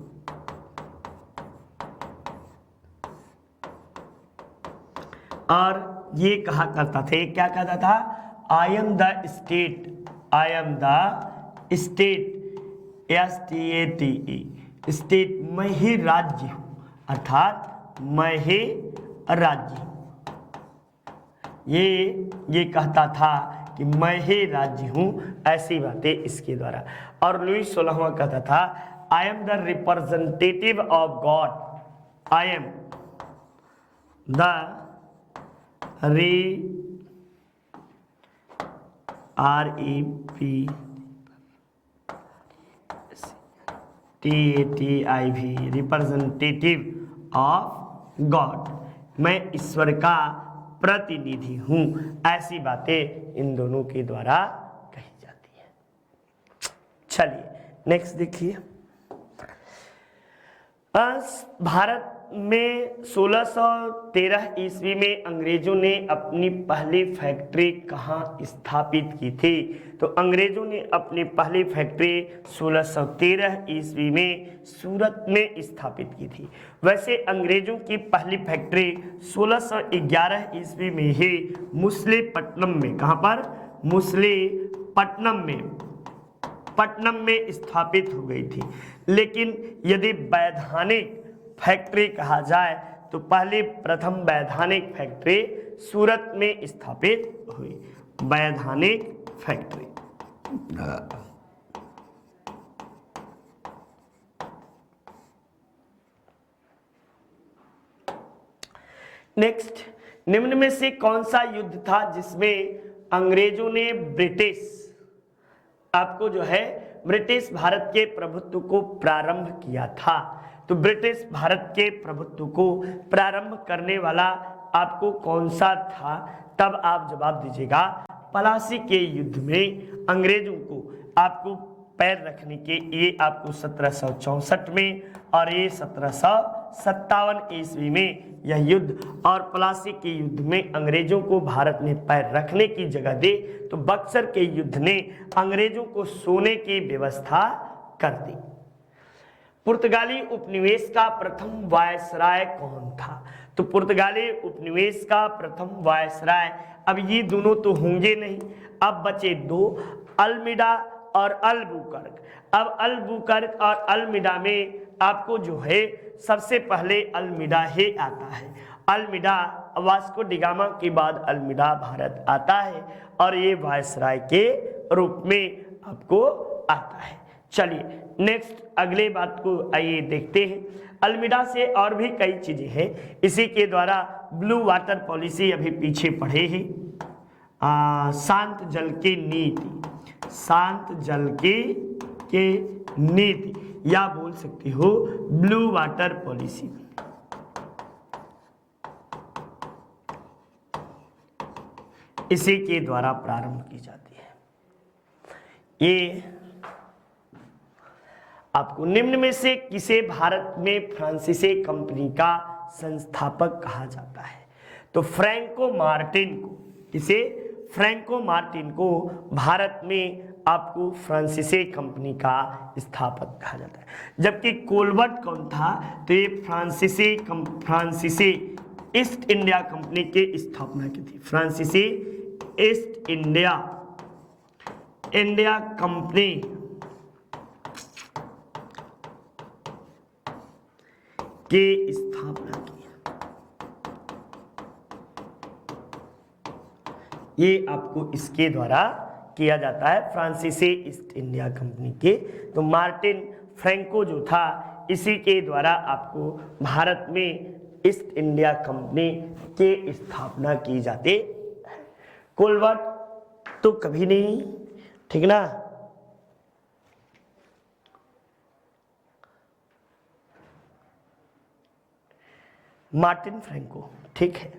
और ये कहा करता था, क्या कहता था, I am the state, state, मैं ही राज्य हूं, अर्थात मैं ही राज्य हूं। ये कहता था कि मैं ही राज्य हूं, ऐसी बातें इसके द्वारा। और लुई 16वां कहता था, I am the representative of God, I am the representative of God, मैं ईश्वर का प्रतिनिधि हूं। ऐसी बातें इन दोनों के द्वारा कही जाती है। चलिए नेक्स्ट देखिए, भारत में 1613 ईस्वी में अंग्रेजों ने अपनी पहली फैक्ट्री कहाँ स्थापित की थी? तो अंग्रेजों ने अपनी पहली फैक्ट्री 1613 ईस्वी में सूरत में स्थापित की थी। वैसे अंग्रेजों की पहली फैक्ट्री 1611 ईस्वी में ही मुसलीपट्टनम में, कहाँ पर, पट्टनम में स्थापित हो गई थी। लेकिन यदि वैधानिक फैक्ट्री कहा जाए तो प्रथम वैधानिक फैक्ट्री सूरत में स्थापित हुई। वैधानिक फैक्ट्री नेक्स्ट, निम्न में से कौन सा युद्ध था जिसमें अंग्रेजों ने ब्रिटिश भारत के प्रभुत्व को प्रारंभ किया था? तो ब्रिटिश भारत के प्रभुत्व को प्रारंभ करने वाला आपको कौन सा था? तब आप जवाब दीजिएगा, पलासी के युद्ध में अंग्रेजों को आपको पैर रखने के लिए आपको 1764 में और ये 1757 ईस्वी में यह युद्ध, और पलासी के युद्ध में अंग्रेजों को भारत में पैर रखने की जगह दे तो बक्सर के युद्ध ने अंग्रेजों को सोने की व्यवस्था कर दी। पुर्तगाली उपनिवेश का प्रथम वायसराय कौन था? तो पुर्तगाली उपनिवेश का प्रथम वायसराय, अब ये दोनों तो होंगे नहीं, अब बचे दो, अल्मीडा और अल्बुकर्क। अब अल्बुकर्क और अल्मीडा में आपको जो है सबसे पहले अल्मीडा ही आता है। अल्मीडा, वास्को डिगामा के बाद अल्मीडा भारत आता है और ये वायसराय के रूप में आपको आता है। चलिए नेक्स्ट अगले बात को आइए देखते हैं। अल्मीडा से और भी कई चीजें हैं, इसी के द्वारा ब्लू वाटर पॉलिसी अभी पीछे पढ़े हैं। शांत जल की नीति या बोल सकते हो ब्लू वाटर पॉलिसी। इसी के द्वारा प्रारंभ की जाती है। ये आपको निम्न में से किसे भारत में फ्रांसीसी कंपनी का संस्थापक कहा जाता है? तो फ्रैंको मार्टिन को, किसे? फ्रैंको मार्टिन को भारत में आपको फ्रांसीसी कंपनी का स्थापक कहा जाता है। जबकि कोलबर्ट कौन था? तो ये फ्रांसीसी ईस्ट इंडिया कंपनी की स्थापना की थी। फ्रांसीसी ईस्ट इंडिया कंपनी की स्थापना की। ये आपको इसके द्वारा किया जाता है, फ्रांसीसी ईस्ट इंडिया कंपनी के। तो मार्टिन फ्रैंको जो था, इसी के द्वारा आपको भारत में ईस्ट इंडिया कंपनी के स्थापना की जाती है। कोलवर्ट तो कभी नहीं, ठीक ना। मार्टिन फ्रैंको, ठीक है।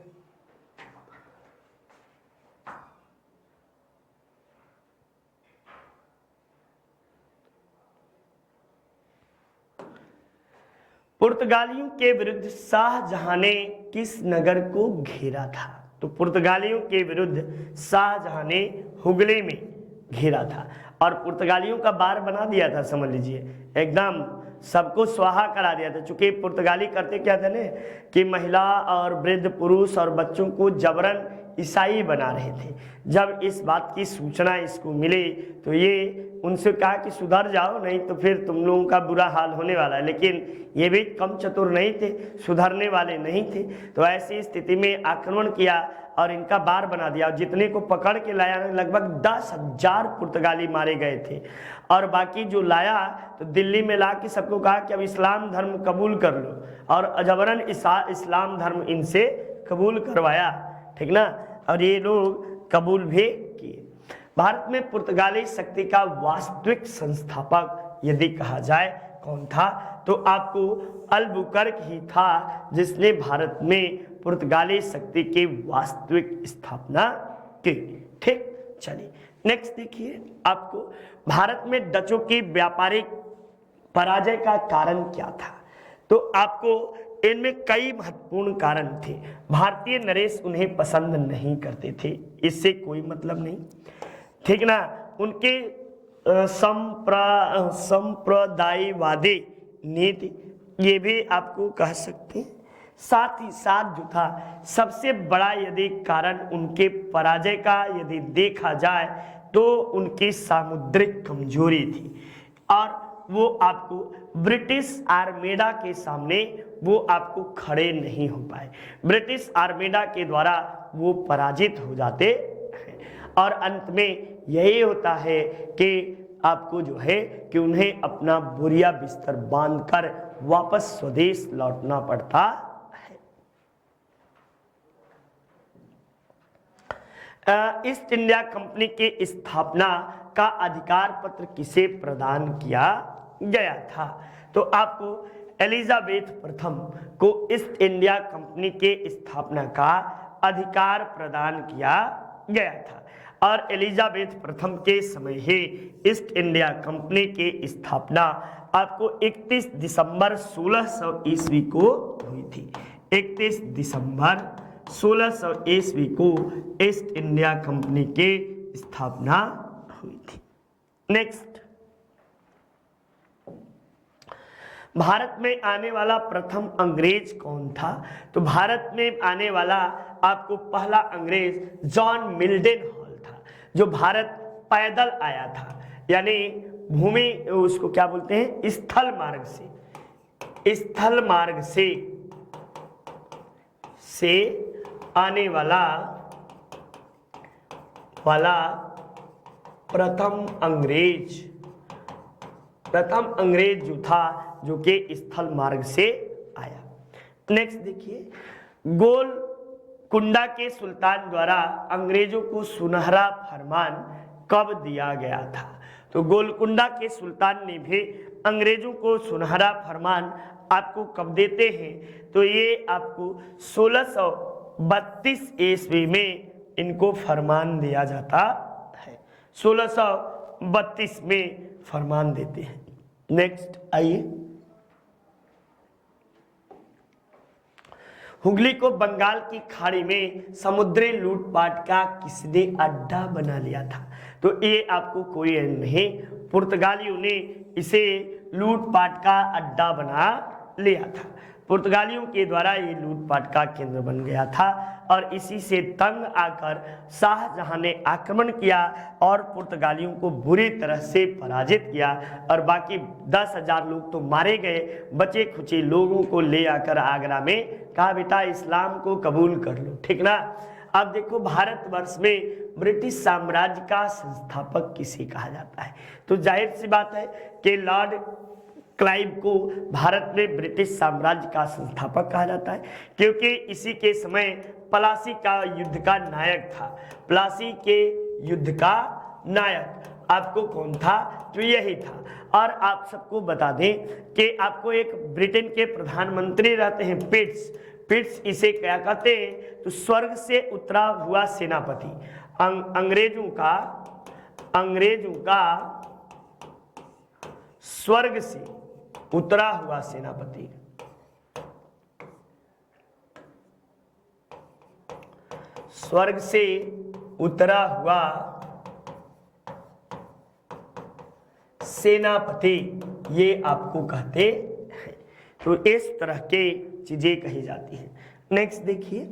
पुर्तगालियों के विरुद्ध शाहजहां ने किस नगर को घेरा था? तो पुर्तगालियों के विरुद्ध शाहजहां ने हुगली में घेरा था और पुर्तगालियों का बार बना दिया था, समझ लीजिए, एकदम सबको स्वाहा करा दिया था। चूंकि पुर्तगाली करते क्या थे ना कि महिला और वृद्ध पुरुष और बच्चों को जबरन ईसाई बना रहे थे। जब इस बात की सूचना इसको मिली तो ये उनसे कहा कि सुधर जाओ, नहीं तो फिर तुम लोगों का बुरा हाल होने वाला है। लेकिन ये भी कम चतुर नहीं थे, सुधरने वाले नहीं थे। तो ऐसी स्थिति में आक्रमण किया और इनका बार बना दिया। जितने को पकड़ के लाया, लगभग 10,000 पुर्तगाली मारे गए थे। और बाकी जो लाया तो दिल्ली में ला के सबको कहा कि अब इस्लाम धर्म कबूल कर लो, और जबरन इस्लाम धर्म इनसे कबूल करवाया, ठीक ना। और ये लोग कबूल भी किए। भारत में पुर्तगाली शक्ति का वास्तविक संस्थापक यदि कहा जाए कौन था, तो आपको अल्बुकर्क ही था जिसने भारत में पुर्तगाली शक्ति की वास्तविक स्थापना की। ठीक, चलिए नेक्स्ट देखिए। आपको भारत में डचों की व्यापारिक पराजय का कारण क्या था? तो आपको इनमें कई महत्वपूर्ण कारण थे। भारतीय नरेश उन्हें पसंद नहीं करते थे, इससे कोई मतलब नहीं, ठीक ना। उनके संप्रदायवादी नीति, ये भी आपको कह सकते हैं। साथ ही साथ जो था सबसे बड़ा यदि कारण उनके पराजय का यदि देखा जाए तो उनकी सामुद्रिक कमजोरी थी, और वो आपको ब्रिटिश आर्मेडा के सामने वो आपको खड़े नहीं हो पाए। ब्रिटिश आर्मेडा के द्वारा वो पराजित हो जाते हैं, और अंत में यही होता है कि आपको जो है कि उन्हें अपना बोरिया बिस्तर बांधकर वापस स्वदेश लौटना पड़ता है। ईस्ट इंडिया कंपनी के स्थापना का अधिकार पत्र किसे प्रदान किया गया था? तो आपको एलिजाबेथ प्रथम को ईस्ट इंडिया कंपनी के स्थापना का अधिकार प्रदान किया गया था, और एलिजाबेथ प्रथम के समय ही ईस्ट इंडिया कंपनी की स्थापना आपको 31 दिसंबर 1600 ईस्वी को हुई थी। 31 दिसंबर 1600 ईस्वी को ईस्ट इंडिया कंपनी की स्थापना हुई थी। नेक्स्ट, भारत में आने वाला प्रथम अंग्रेज कौन था? तो भारत में आने वाला आपको पहला अंग्रेज जॉन मिल्डन हॉल था, जो भारत पैदल आया था, यानी भूमि उसको क्या बोलते हैं, स्थल मार्ग से आने वाला प्रथम अंग्रेज जो था, जो कि स्थल मार्ग से आया। नेक्स्ट देखिए, गोलकुंडा के सुल्तान द्वारा अंग्रेजों को सुनहरा फरमान कब दिया गया था? तो गोलकुंडा के सुल्तान ने भी अंग्रेजों को सुनहरा फरमान आपको कब देते हैं? तो ये आपको 1632 ईस्वी में इनको फरमान दिया जाता है। 1632 में फरमान देते हैं। नेक्स्ट आइए, हुगली को बंगाल की खाड़ी में समुद्री लूटपाट का किसने अड्डा बना लिया था? तो ये आपको कोई नहीं, पुर्तगालियों ने इसे लूटपाट का अड्डा बना लिया था। पुर्तगालियों के द्वारा ये लूटपाट का केंद्र बन गया था, और इसी से तंग आकर शाहजहां ने आक्रमण किया और पुर्तगालियों को बुरी तरह से पराजित किया, और बाकी 10,000 लोग तो मारे गए। बचे खुचे लोगों को ले आकर आगरा में कहा बेटा इस्लाम को कबूल कर लो, ठीक ना। अब देखो भारतवर्ष में ब्रिटिश साम्राज्य का संस्थापक किसे कहा जाता है? तो जाहिर सी बात है कि लॉर्ड क्लाइव को भारत में ब्रिटिश साम्राज्य का संस्थापक कहा जाता है, क्योंकि इसी के समय प्लासी का युद्ध का नायक था। प्लासी के युद्ध का नायक आपको कौन था? तो यही था। और आप सबको बता दें कि आपको एक ब्रिटेन के प्रधानमंत्री रहते हैं पिट्स। पिट्स इसे क्या कहते हैं? तो स्वर्ग से उतरा हुआ सेनापति, अंग्रेजों का स्वर्ग से उतरा हुआ सेनापति। स्वर्ग से उतरा हुआ सेनापति, ये आपको कहते हैं। तो इस तरह के चीजें कही जाती हैं। नेक्स्ट देखिए,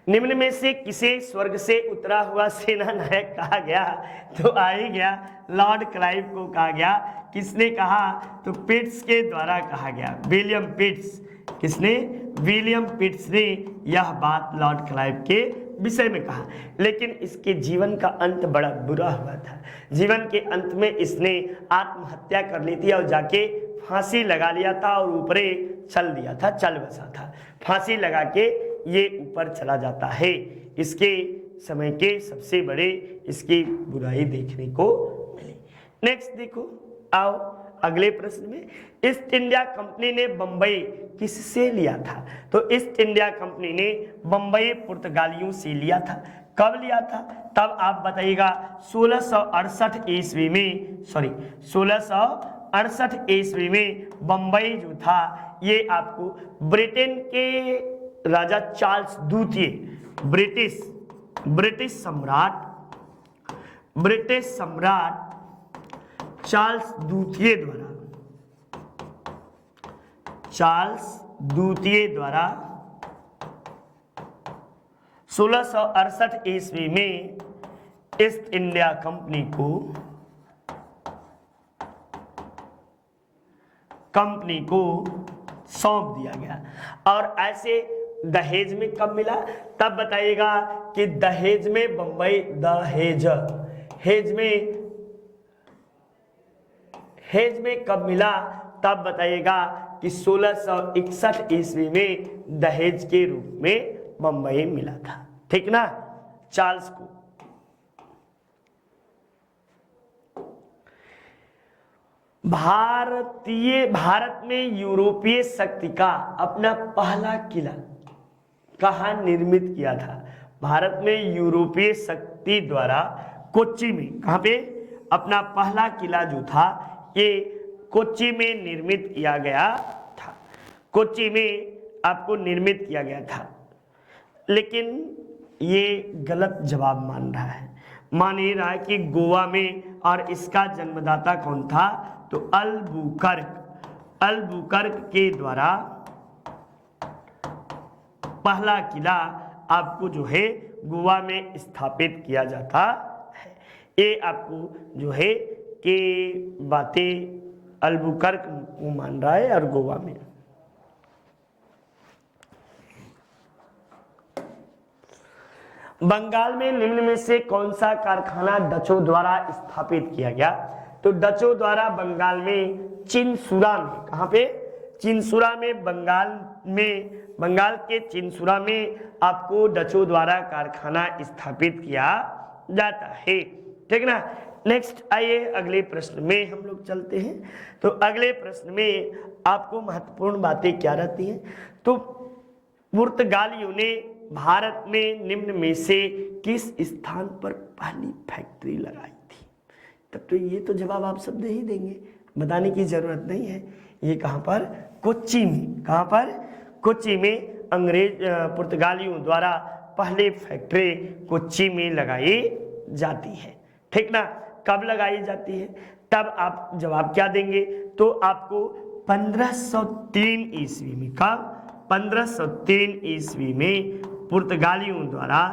निम्न में से किसे स्वर्ग से उतरा हुआ सेना नायक कहा गया? तो आ ही गया, लॉर्ड क्लाइव को कहा गया। किसने कहा? तो पिट्स के द्वारा कहा गया, विलियम पिट्स। किसने? विलियम पिट्स ने यह बात लॉर्ड क्लाइव के विषय में कहा। लेकिन इसके जीवन का अंत बड़ा बुरा हुआ था। जीवन के अंत में इसने आत्महत्या कर ली थी और जाके फांसी लगा लिया था और ऊपरे चल दिया था, चल बसा था। फांसी लगा के ये ऊपर चला जाता है। इसके समय के सबसे बड़े इसकी बुराई देखने को मिली। नेक्स्ट देखो, आओ अगले प्रश्न में, ईस्ट इंडिया कंपनी ने बंबई किससे लिया था? तो ईस्ट इंडिया कंपनी ने बंबई पुर्तगालियों से लिया था। कब लिया था? तब आप बताइएगा 1668 ईस्वी में, 1668 ईस्वी में बंबई जो था ये आपको ब्रिटेन के राजा चार्ल्स द्वितीय, ब्रिटिश सम्राट चार्ल्स द्वितीय द्वारा 1668 ईस्वी में ईस्ट इंडिया कंपनी को सौंप दिया गया। और ऐसे दहेज में कब मिला? तब बताइएगा कि दहेज में बंबई, हेज में कब मिला? तब बताइएगा कि 1661 ईस्वी में दहेज के रूप में बंबई मिला था। ठीक ना, चार्ल्स को। भारत में यूरोपीय शक्ति का अपना पहला किला कहाँ निर्मित किया था? भारत में यूरोपीय शक्ति द्वारा कोच्चि में, कहाँ पे? अपना पहला किला जो था ये कोच्चि में निर्मित किया गया था। कोच्चि में आपको निर्मित किया गया था। लेकिन ये गलत जवाब मान रहा है। मान ये रहा है कि गोवा में, और इसका जन्मदाता कौन था? तो अल्बुकर्क के द्वारा पहला किला आपको जो है गोवा में स्थापित किया जाता है। ये आपको जो है कि बातें अल्बुकर्क को मान रहा है और गोवा में। बंगाल में निम्न में से कौन सा कारखाना डचों द्वारा स्थापित किया गया? तो डचों द्वारा बंगाल में चिनसुरा में, कहाँ पे? चिनसुरा में, बंगाल के चिनसुरा में आपको डचों द्वारा कारखाना स्थापित किया जाता है। ठीक ना। नेक्स्ट आइए अगले प्रश्न में हम लोग चलते हैं। तो अगले प्रश्न में आपको महत्वपूर्ण बातें क्या रहती हैं? तो पुर्तगालियों ने भारत में निम्न में से किस स्थान पर पहली फैक्ट्री लगाई थी? तब तो ये तो जवाब आप सब दे ही देंगे, बताने की जरूरत नहीं है। ये कहाँ पर? कोच्चि में। कहाँ पर? कोच्चि में पुर्तगालियों द्वारा पहले फैक्ट्री कोच्चि में लगाई जाती है। ठीक ना। कब लगाई जाती है? तब आप जवाब क्या देंगे? तो आपको 1503 ईस्वी में। कब? 1503 ईस्वी में पुर्तगालियों द्वारा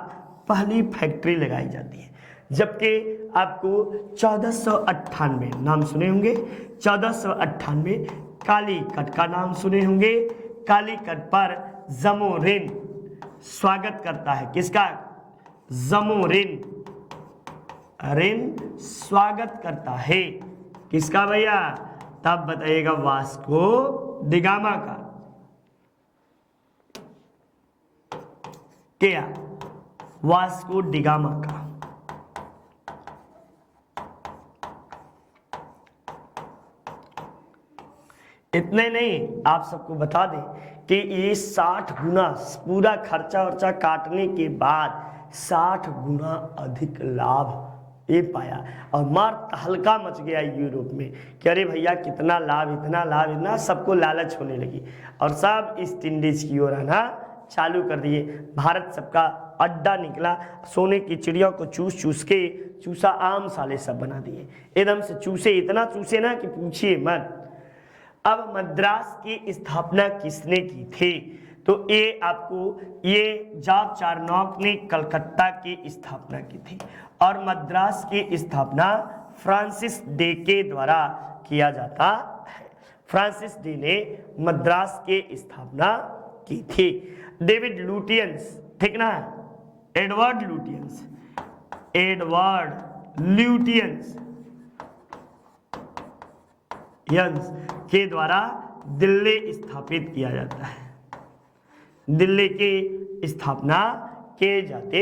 पहली फैक्ट्री लगाई जाती है। जबकि आपको 1498, नाम सुने होंगे, 1498 कालीकट का नाम सुने होंगे। कालीकट पर जमोरिन स्वागत करता है। किसका? जमोरिन, रिन स्वागत करता है किसका भैया? तब बताइएगा वास्को डिगामा का। क्या? वास्को डिगामा का। इतने नहीं, आप सबको बता दें कि ये 60 गुना पूरा खर्चा वर्चा काटने के बाद 60 गुना अधिक लाभ ये पाया। और मार तहलका मच गया यूरोप में कि अरे भैया कितना लाभ, इतना लाभ, इतना, सबको लालच होने लगी और सब ईस्ट इंडीज की ओर आना चालू कर दिए। भारत सबका अड्डा निकला, सोने की चिड़ियों को चूस चूस के चूसा आम साले सब बना दिए, एकदम से चूसे, इतना चूसे ना कि पूछिए मत। अब मद्रास की स्थापना किसने की थी? तो ये आपको ये जॉर्ज चार्नोक ने कलकत्ता की स्थापना की थी और मद्रास की स्थापना फ्रांसिस डे के द्वारा किया जाता है। फ्रांसिस डे ने मद्रास की स्थापना की थी। डेविड लुटियंस, ठीक ना, एडवर्ड लुटियंस, एडवर्ड ल्यूटियंस के द्वारा दिल्ली स्थापित किया जाता है, दिल्ली की स्थापना किए जाते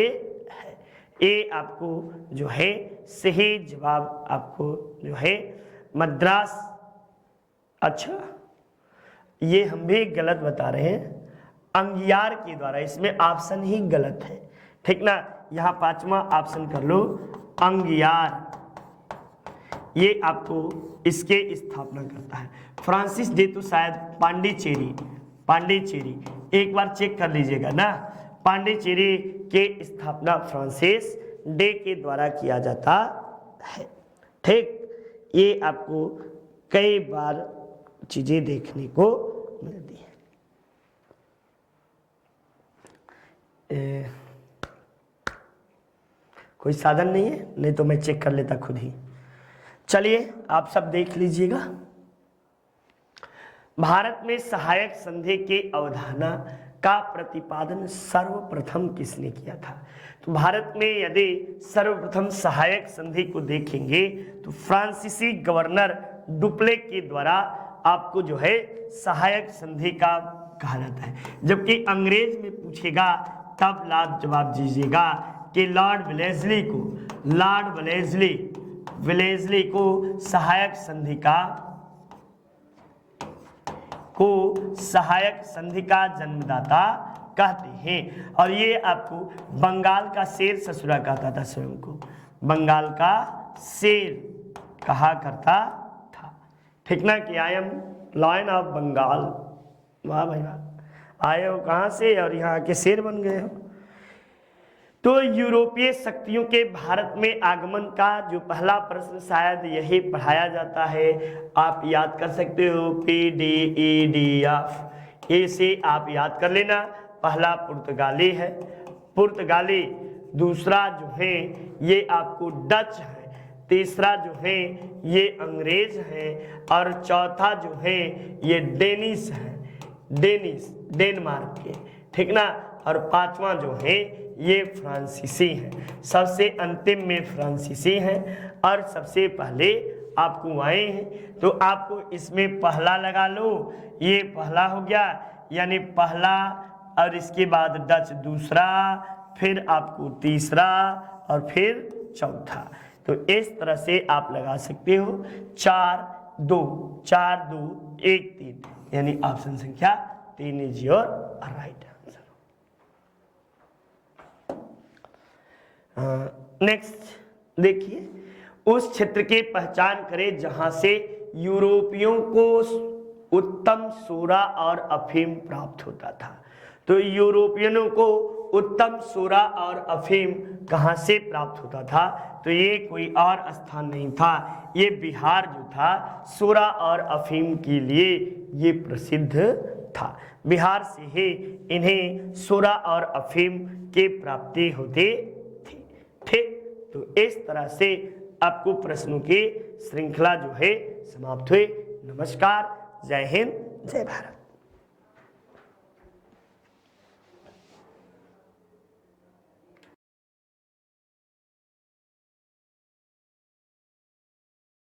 हैं। ये आपको जो है सही जवाब आपको जो है मद्रास। अच्छा, ये हम भी गलत बता रहे हैं, अंगियार के द्वारा, इसमें ऑप्शन ही गलत है, ठीक ना। यहाँ 5वां ऑप्शन कर लो, अंगियार, ये आपको इसके स्थापना करता है। फ्रांसिस डे तो शायद पांडिचेरी, एक बार चेक कर लीजिएगा ना, पांडिचेरी के स्थापना फ्रांसिस डे के द्वारा किया जाता है, ठीक। ये आपको कई बार चीजें देखने को मिलती है। कोई साधन नहीं है, नहीं तो मैं चेक कर लेता खुद ही। चलिए आप सब देख लीजिएगा। भारत में सहायक संधि के अवधारणा का प्रतिपादन सर्वप्रथम किसने किया था? तो भारत में यदि सर्वप्रथम सहायक संधि को देखेंगे तो फ्रांसीसी गवर्नर डुप्ले के द्वारा आपको जो है सहायक संधि का कहा जाता है। जबकि अंग्रेज में पूछेगा तब जवाब दीजिएगा कि लॉर्ड वेलेस्ली को सहायक संधि का जन्मदाता कहते हैं। और ये आपको बंगाल का शेर ससुरा कहता था, स्वयं को बंगाल का शेर कहा करता था, ठीक ना, कि I am lion of Bengal. वाह भाई वाह, आए हो कहाँ से और यहाँ के शेर बन गए हो। तो यूरोपीय शक्तियों के भारत में आगमन का जो पहला प्रश्न शायद यही पढ़ाया जाता है, आप याद कर सकते हो, PDEDF, इसे आप याद कर लेना। पहला पुर्तगाली है, पुर्तगाली, दूसरा जो है ये आपको डच है, तीसरा जो है ये अंग्रेज है और चौथा जो है ये डेनिश है, डेनमार्क के, ठीक ना, और 5वां जो है ये फ्रांसीसी है। सबसे अंतिम में फ्रांसीसी है और सबसे पहले आपको आए हैं। तो आपको इसमें पहला लगा लो, ये पहला हो गया, यानी पहला, और इसके बाद डच दूसरा, फिर आपको तीसरा और फिर चौथा। तो इस तरह से आप लगा सकते हो 4-2, 4-2, 1-3, यानी ऑप्शन संख्या 3 is your right answer. Next देखिए, उस क्षेत्र की पहचान करें जहां से यूरोपियों को उत्तम सोरा और अफीम प्राप्त होता था। तो यूरोपियनों को उत्तम सोरा और अफीम कहां से प्राप्त होता था? तो ये कोई और स्थान नहीं था, ये बिहार जो था सोरा और अफीम के लिए ये प्रसिद्ध था। बिहार से ही इन्हें सोरा और अफीम के प्राप्ति होती थी, ठीक। तो इस तरह से आपको प्रश्नों की श्रृंखला जो है समाप्त हुई। नमस्कार, जय हिंद, जय भारत।